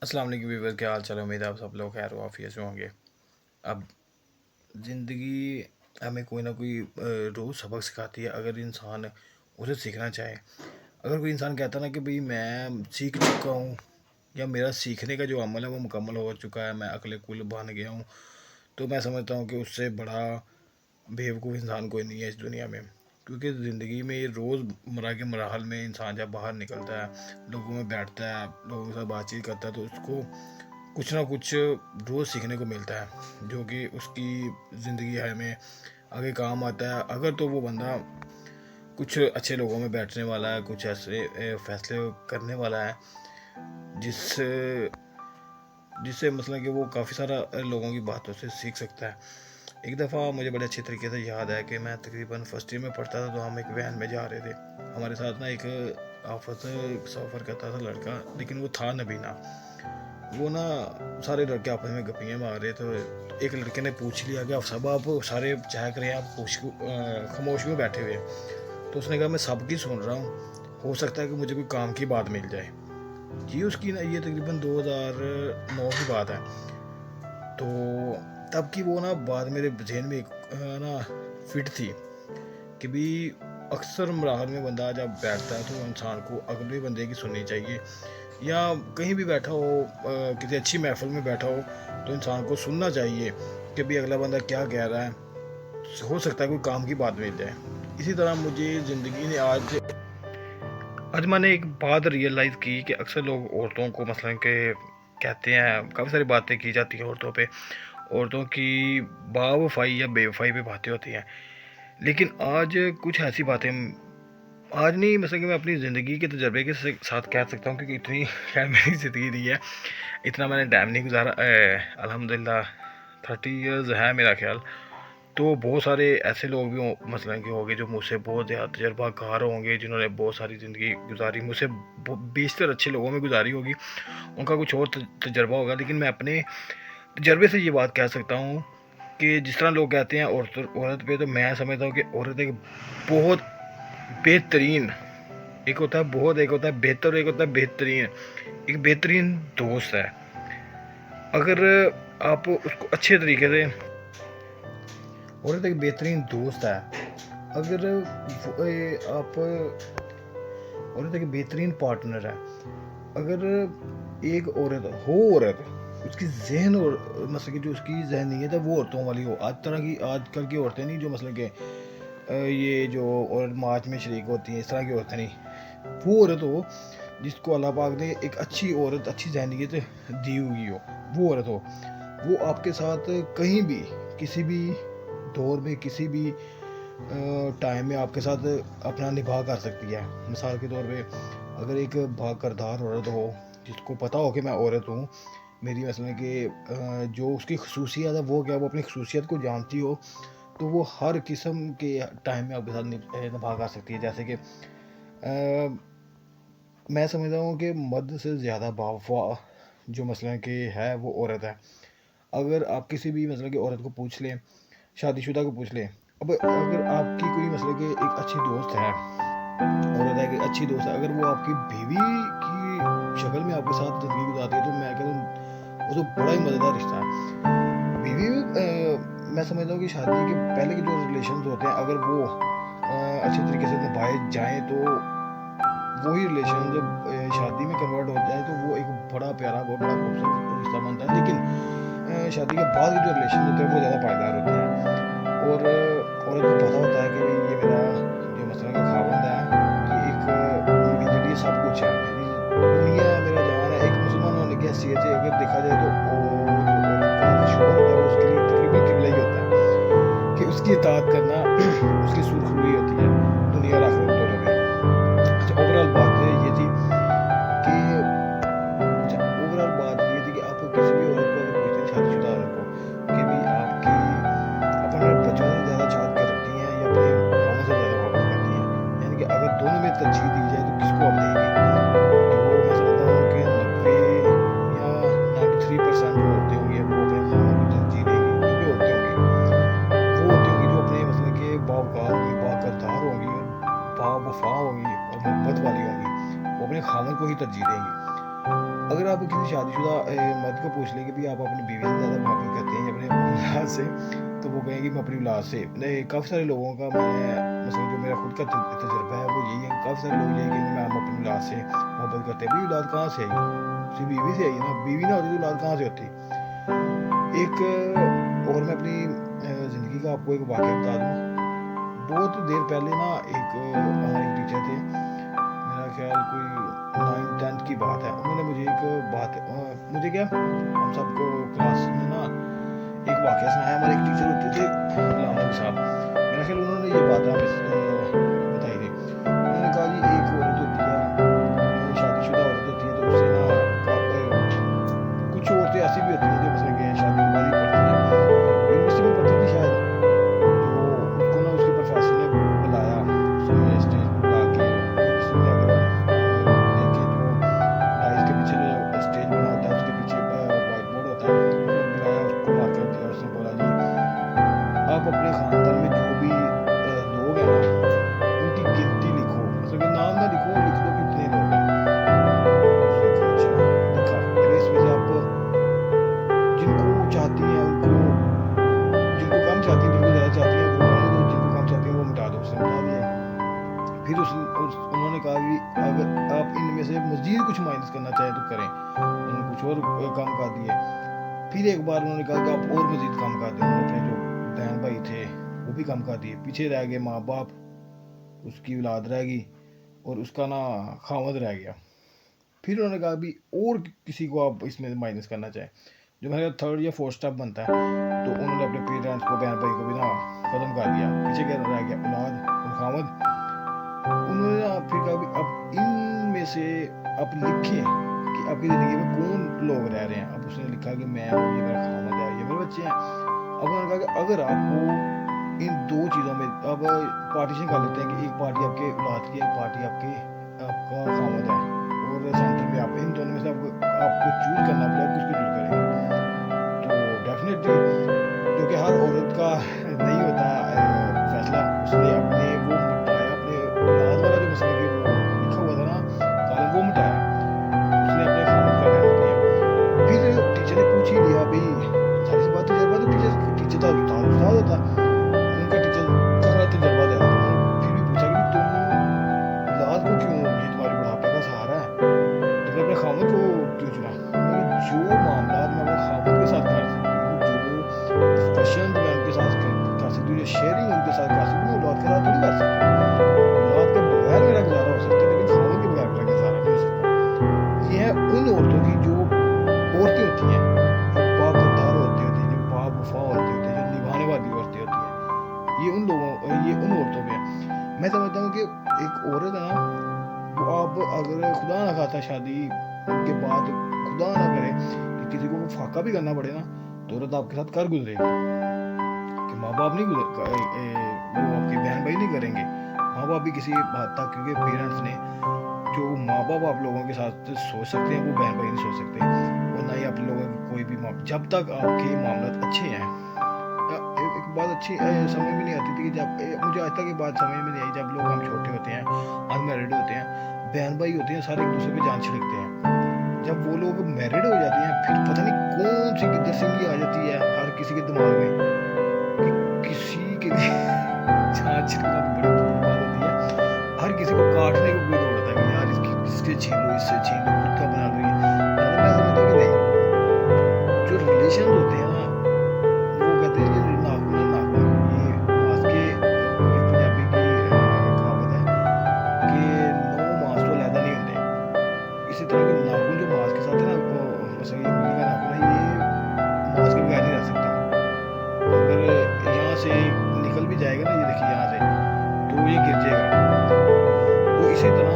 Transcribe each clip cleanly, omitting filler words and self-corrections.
السلام علیکم ویور، کیا حال چال ہے؟ امید ہے آپ سب لوگ خیر و عافیت سے ہوں گے۔ اب زندگی ہمیں کوئی نہ کوئی روز سبق سکھاتی ہے اگر انسان اسے سیکھنا چاہے۔ اگر کوئی انسان کہتا ہے نا کہ بھئی میں سیکھ چکا ہوں یا میرا سیکھنے کا جو عمل ہے وہ مکمل ہو چکا ہے، میں عقل کل بن گیا ہوں، تو میں سمجھتا ہوں کہ اس سے بڑا بیوقوف انسان کوئی نہیں ہے اس دنیا میں۔ کیونکہ زندگی میں یہ روز مرہ کے مراحل میں انسان جب باہر نکلتا ہے، لوگوں میں بیٹھتا ہے، لوگوں کے ساتھ بات چیت کرتا ہے، تو اس کو کچھ نہ کچھ روز سیکھنے کو ملتا ہے جو کہ اس کی زندگی ہے میں آگے کام آتا ہے۔ اگر تو وہ بندہ کچھ اچھے لوگوں میں بیٹھنے والا ہے، کچھ ایسے فیصلے کرنے والا ہے جس سے مثلا کہ وہ کافی سارا لوگوں کی باتوں سے سیکھ سکتا ہے۔ ایک دفعہ مجھے بڑے اچھے طریقے سے یاد ہے کہ میں تقریباً فرسٹ ایئر میں پڑھتا تھا، تو ہم ایک وین میں جا رہے تھے۔ ہمارے ساتھ نا ایک آفس سفر کرتا تھا لڑکا، لیکن وہ تھا نبینا۔ وہ نا سارے لڑکے آپس میں گپیاں مار رہے تھے۔ ایک لڑکے نے پوچھ لیا کہ سب آپ سارے چاہ کریں، آپ خاموش میں بیٹھے ہوئے۔ تو اس نے کہا میں سب کی سن رہا ہوں، ہو سکتا ہے کہ مجھے کوئی کام کی بات مل جائے۔ جی اس کی نا یہ تقریباً 2009 کی بات ہے۔ تو تب کی وہ نا بات میرے ذہن میں نا فٹ تھی کہ بھی اکثر مراحل میں بندہ جب بیٹھتا ہے تو انسان کو اگلے بندے کی سننی چاہیے، یا کہیں بھی بیٹھا ہو، کسی اچھی محفل میں بیٹھا ہو تو انسان کو سننا چاہیے کہ بھی اگلا بندہ کیا کہہ رہا ہے، ہو سکتا ہے کوئی کام کی بات مل جائے۔ اسی طرح مجھے زندگی نے آج میں نے ایک بات ریئلائز کی کہ اکثر لوگ عورتوں کو مثلا کہ کہتے ہیں، کافی ساری باتیں کی جاتی ہیں عورتوں پہ، عورتوں کی با وفائی یا بے وفائی پہ باتیں ہوتی ہیں، لیکن آج کچھ ایسی باتیں آج نہیں، مثلا کہ میں اپنی زندگی کے تجربے کے ساتھ کہہ سکتا ہوں کہ اتنی خیر میری زندگی نہیں ہے، اتنا میں نے ٹائم نہیں گزارا، الحمدللہ 30 ایئرز ہے میرا خیال۔ تو بہت سارے ایسے لوگ بھی مثلا کہ ہوں گے جو مجھ سے بہت زیادہ تجربہ کار ہوں گے، جنہوں نے بہت ساری زندگی گزاری، مجھ سے بیشتر اچھے لوگوں میں گزاری ہوگی، ان کا کچھ اور تجربہ ہوگا۔ لیکن میں اپنے تجربے سے یہ بات کہہ سکتا ہوں کہ جس طرح لوگ کہتے ہیں عورت پہ، تو میں سمجھتا ہوں کہ عورت ایک بہت بہترین، ایک ہوتا ہے بہت، ایک ہوتا ہے بہتر، ایک ہوتا ہے بہترین، ایک بہترین دوست ہے۔ اگر آپ اس کو اچھے طریقے سے، عورت ایک بہترین دوست ہے، اگر آپ، عورت ایک بہترین پارٹنر ہے۔ اگر ایک عورت اس کی ذہن اور مثلا کہ جو اس کی ذہنیت ہے وہ عورتوں والی ہو، آج کل کی عورتیں نہیں جو مثلا کہ یہ جو عورت مارچ میں شریک ہوتی ہیں، اس طرح کی عورتیں نہیں، وہ عورت ہو جس کو اللہ پاک نے ایک اچھی عورت، اچھی ذہنیت دی ہوئی ہو، وہ عورت ہو، وہ آپ کے ساتھ کہیں بھی کسی بھی دور میں کسی بھی ٹائم میں آپ کے ساتھ اپنا نبھا کر سکتی ہے۔ مثال کے طور پہ اگر ایک با کردار عورت ہو جس کو پتہ ہو کہ میں عورت ہوں، میری مثلا کہ جو اس کی خصوصیت ہے وہ کیا، وہ اپنی خصوصیت کو جانتی ہو، تو وہ ہر قسم کے ٹائم میں آپ کے ساتھ نبھا کر سکتی ہے۔ جیسے کہ میں سمجھتا ہوں کہ مرد سے زیادہ باوفا جو مثلا کہ ہے وہ عورت ہے۔ اگر آپ کسی بھی مثلا کہ عورت کو پوچھ لیں، شادی شدہ کو پوچھ لیں، اب اگر آپ کی کوئی مثلا کہ ایک اچھی دوست ہے، عورت ہے کہ اچھی دوست ہے، اگر وہ آپ کی بیوی کی شکل میں آپ کے ساتھ زندگی گزارتی ہے، تو میں کہتا ہوں وہ تو بڑا ہی مزیدار رشتہ ہے۔ بیوی میں سمجھتا ہوں کہ شادی کے پہلے کے جو ریلیشنز ہوتے ہیں، اگر وہ اچھے طریقے سے نبھائے جائیں تو وہی ریلیشن جب شادی میں کنورٹ ہو جائے تو وہ ایک بڑا پیارا، بہت بڑا خوبصورت رشتہ بنتا ہے۔ لیکن شادی کے بعد کے جو ریلیشن ہوتے ہیں وہ زیادہ پائیدار ہوتے ہیں، اور عورت کو پتہ ہوتا ہے کہ یہ میرا جو مثلا کہ خاوند ہے، یہ ایک میرے لیے سب کچھ ہے، میری دنیا ہے، میرا جان ہے۔ ایک مسلمان ہونے کی حیثیت سے اگر دیکھا جائے تو جو عورت کا شوہر ہوتا ہے وہ اس کے لیے تقریباً قبلہ ہی ہوتا ہے، کہ اس کی اطاعت کرنا اس کی سرخ روئی ہوتی ہے دنیا اور آخرت دونوں میں۔ اچھا اوورال بات یہ تھی کہ آپ کسی بھی عورت کو اگر پوچھتے ہیں، شادی شدہ عورت کو، کہ بھی آپ کی اپنے بچوں سے زیادہ چاہت کر رکھتی ہیں یا اپنے خاوند سے زیادہ محبت کرتی ہیں، یعنی کہ اگر دونوں میں ترجیح دی جائے تو کس کو آپ دیں گی؟ تو میں سمجھتا ہوں کہ 90 یا 93% جو عورتیں ہوں گی وہ اپنے خاوند کو ترجیح دیں گی۔ جو بھی عورتیں ہوں گی وہ عورتیں ہوں گی جو اپنے مثلا کہ باوقار ہوں گی، با کردار शादी शुदा मर्द को पूछ ले कि भाई आप अपनी बीवी से ज़्यादा मोहब्बत करते हैं या अपने औलाद से, तो वो कहेंगे मैं अपनी औलाद से। काफ़ी सारे लोगों का मैं मतलब जो मेरा खुद का तजुर्बा है वो यही है, काफ़ी सारे लोग यही कहेंगे मैं हम अपनी औलाद से मोहब्बत करते हैं। भाई औलाद कहाँ से आई? उसी बीवी से आई ना, बीवी ना होती तो औलाद कहाँ से होती? एक और मैं अपनी ज़िंदगी का आपको एक वाक़या बता दूँ। बहुत देर पहले ना हमारे एक टीचर थे, मेरा ख्याल कोई 9th-10th की बात है। उन्होंने मुझे एक बात मुझे क्या हम सबको क्लास में ना एक वाक़या सुनाया। हमारे एक टीचर होते थे गुलाम नबी साहब, मेरा ख्याल उन्होंने ये बात हमें बताई थी। उन्होंने कहा जी एक औरत होती है, शादीशुदा औरत होती है, तो उससे ना कुछ औरतें ऐसी भी होती हैं जो मतलब कि शादी के बाद ही पढ़ती हैं, यूनिवर्सिटी में पढ़ती थी शायद, तो उसको ना उसके प्रोफेसर ने बुलाया, उसने स्टेज पे बुला के यूनिवर्सिटी में अगर देखे जो डाइस के पीछे जो स्टेज बना होता है उसके पीछे व्हाइट बोर्ड होता है, उसने बुलाया, उसको मार्कर दिया, उसने बोला जी आप अपने ख़ानदान में जो भी लोग हैं ना उनकी गिनती लिखो, मतलब कि नाम ना लिखो, लिख दो कितने लोग हैं। उसने कहा अच्छा, लिखा, अगर इसमें से आप जिनको चाहती हैं उनको, जिनको कम चाहती हैं, जिनको ज़्यादा चाहती हैं वो रहने दो, जिनको कम चाहती हैं वो मिटा दो। उसने मिटा दिया। फिर उन्होंने कहा कि अगर आप इनमें से मज़ीद कुछ माइनस करना चाहें तो करें। उन्होंने कुछ और कम कर दिए। फिर एक बार उन्होंने कहा कि आप और मज़ीद कम कर दें। उन्होंने अपने जो बहन भाई थे वो भी कम कर दिए। पीछे रह गए माँ बाप, उसकी औलाद रह गई और उसका ना खामद रह गया। फिर उन्होंने कहा भी और किसी को आप इसमें माइनस करना चाहें, जो मेरा 3rd या 4th स्टेप बनता है, तो उन्होंने अपने पेरेंट्स को, बहन भाई को भी ना ख़त्म कर दिया। पीछे क्या रह गया? औलाद और खामद। उन्होंने ना फिर कहा भी अब इनमें से आप लिखें कि आपकी ज़िंदगी में कौन लोग रह रहे हैं। अब उसने लिखा कि मैं हूँ, ये मेरा खामद है, ये मेरे बच्चे हैं। अब उन्होंने कहा कि अगर आपको इन दो चीज़ों में अब पार्टीशन कर लेते हैं कि एक पार्टी आपके औलाद की, एक पार्टी आपका खामद है, और सेंटर में आप इन दोनों में से आपको चूज करना पड़ेगा, किसको चूज करेंगे? तो डेफिनेटली जो कि हर औरत का नहीं होता फैसला, उसने अपने वो मिटाया, अपने औलाद वाला जो मसला कि वो लिखा हुआ था ना कॉलम, वो मिटाया, उसने अपने खामद का फैसला लिया। फिर टीचर ने पूछ ही लिया भाई, सारी सी बात तजर्बा, तो टीचर था उस्ताद होता, उनका टीचर सारा तजर्बा दे रहा था। फिर भी पूछा कि तुम औलाद को क्यों, ये तुम्हारे बुढ़ापे का सहारा है, तुमने अपने खामद को क्यों चुना? जो मामला मैं अपने खामद के साथ कर सकती हूँ, जो डिस्कशन मैं उनके साथ कर सकती हूँ, जो शेयरिंग उनके साथ कर सकती हूँ, औलाद के साथ थोड़ी कर सकती। औलाद के बगैर मेरा गुजारा हो सकता है, लेकिन खामद के बगैर मेरा गुजारा नहीं हो सकता। ये है उन औरतों की जो औरतें होती हैं, जो बाकिरदार होती होती हैं, जो बावफा होती होती हैं, जो निभाने वाली औरतें होती हैं, ये उन औरतों पे है। मैं समझता हूँ कि एक औरत है ना, वो आप अगर खुदा ना खाता शादी के बाद खुदा ना करे कि किसी को फाका भी करना पड़े ना, तो औरत आपके साथ कर गुजरेगी, कि माँ बाप नहीं वो आपके बहन भाई नहीं करेंगे, माँ बाप भी किसी हद तक, क्योंकि पेरेंट्स ने जो माँ बाप आप लोगों के साथ सोच सकते हैं वो बहन भाई नहीं सोच सकते, और ना ही आप लोगों की कोई भी जब तक आपके मामला अच्छे हैं। एक बात अच्छी समझ में नहीं आती थी कि जब मुझे आज तक ये बात समझ में नहीं आई, जब लोग हम छोटे होते हैं, अनमैरिड होते हैं, बहन भाई होते हैं, सारे एक दूसरे पे जान छिड़कते हैं। जब वो लोग मैरिड हो जाते हैं, फिर पता नहीं कौन सी गिद्दरसिंगी आ जाती है हर किसी के दिमाग में कि किसी के लिए जान छिड़कना तो बड़ी बुरी बात होती है। हर किसी को काटने को कोई दौड़ता है कि यार इसके छीन लो, इससे छीन लो, खुद का बना लो ये। मैं समझता हूँ कि नहीं, जो रिलेशन होते हैं ना, वो कहते हैं कि नाखून है नाखून, ये मांस के एक पंजाबी की कहावत है कि नौ मांस तो अलहदा नहीं होते। इसी तरह के नाखून जो मांस के साथ है ना, जैसे ये उंगली का नाखून है, ये मांस के बगैर नहीं रह सकता। अगर यहाँ से निकल भी जाएगा ना, ये देखिए यहाँ से, तो ये गिर जाएगा। तो इसी तरह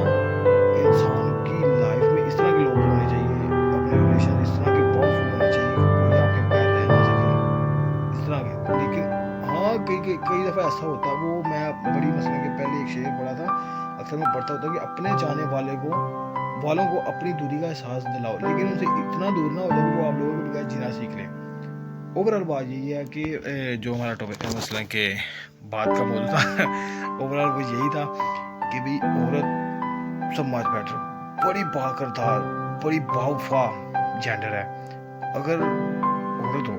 इंसान की लाइफ में इस तरह के लोग होने चाहिए, अपने रिलेशन इस तरह के पावरफुल होने चाहिए कि कोई आपके बगैर रह ना सके, इस तरह के। लेकिन हाँ, कई दफ़ा ऐसा होता है, वो मैं बड़ी मसले के पहले एक शेर पढ़ा था, अक्सर मैं पढ़ता होता कि अपने चाहने वालों को अपनी दूरी का एहसास दिलाओ, लेकिन उनसे इतना दूर ना हो जाए कि वो आप लोगों के बगैर जीना सीख लें। ओवरऑल बात यही है कि जो हमारा टॉपिक है मसलन के बात का मौजूद था ओवरऑल वो यही था कि भाई औरत सब मच बेटर, बड़ी बाकरदार, बड़ी बावफा, जेंडर है, अगर औरत हो,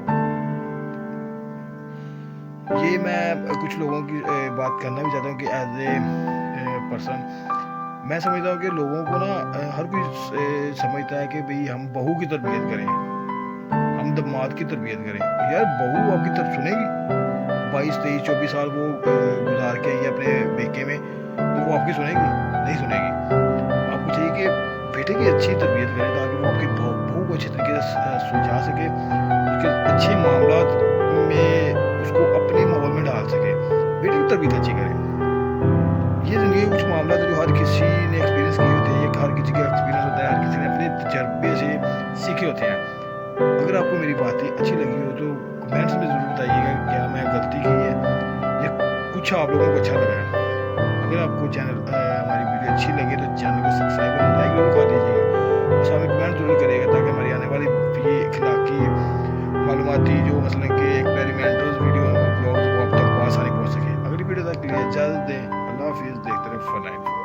ये मैं कुछ लोगों की बात करना भी चाहता हूँ कि एज ए पर्सन मैं समझता हूँ कि लोगों को ना हर कोई समझता है कि भाई हम बहू की तरबियत करें, हम दामाद की तरबियत करें। यार बहू आपकी तरफ सुनेगी? 22 23 24 साल वो गुजार के आई है अपने बेके में, तो वो आपकी सुनेगी? नहीं सुनेगी। आपको चाहिए कि बेटे की अच्छी तरबियत करें ताकि वो आपकी बहू बहू को अच्छी तरीके से सुलझा सके, उसके अच्छे मामलात में उसको अपने माहौल में डाल सके, बेटे की तरबियत अच्छी करें। ये ज़िंदगी के कुछ मामला है जो हर किसी ने एक्सपीरियंस किए होते हैं, ये हर किसी का एक्सपीरियंस होता है, हर किसी ने अपने तजर्बे से सीखे होते हैं। अगर आपको मेरी बातें अच्छी लगी हो तो कमेंट्स में ज़रूर बताइएगा क्या मैं गलती की है या कुछ आप लोगों को अच्छा लगा है। अगर आपको चैनल हमारी वीडियो अच्छी लगी तो चैनल को सब्सक्राइब और लाइक जरूर कर दीजिएगा, और साथ में कमेंट जरूर करिएगा ताकि हमारी आने वाली ये इखलाकी मालूमाती जो मसलन के एक्सपेरिमेंटल वीडियो ब्लॉग वो आप तक आसानी पहुँच सके। अगली वीडियो तक के लिए इजाज़त दें। अल्लाह हाफिज़। देखते रहे फन।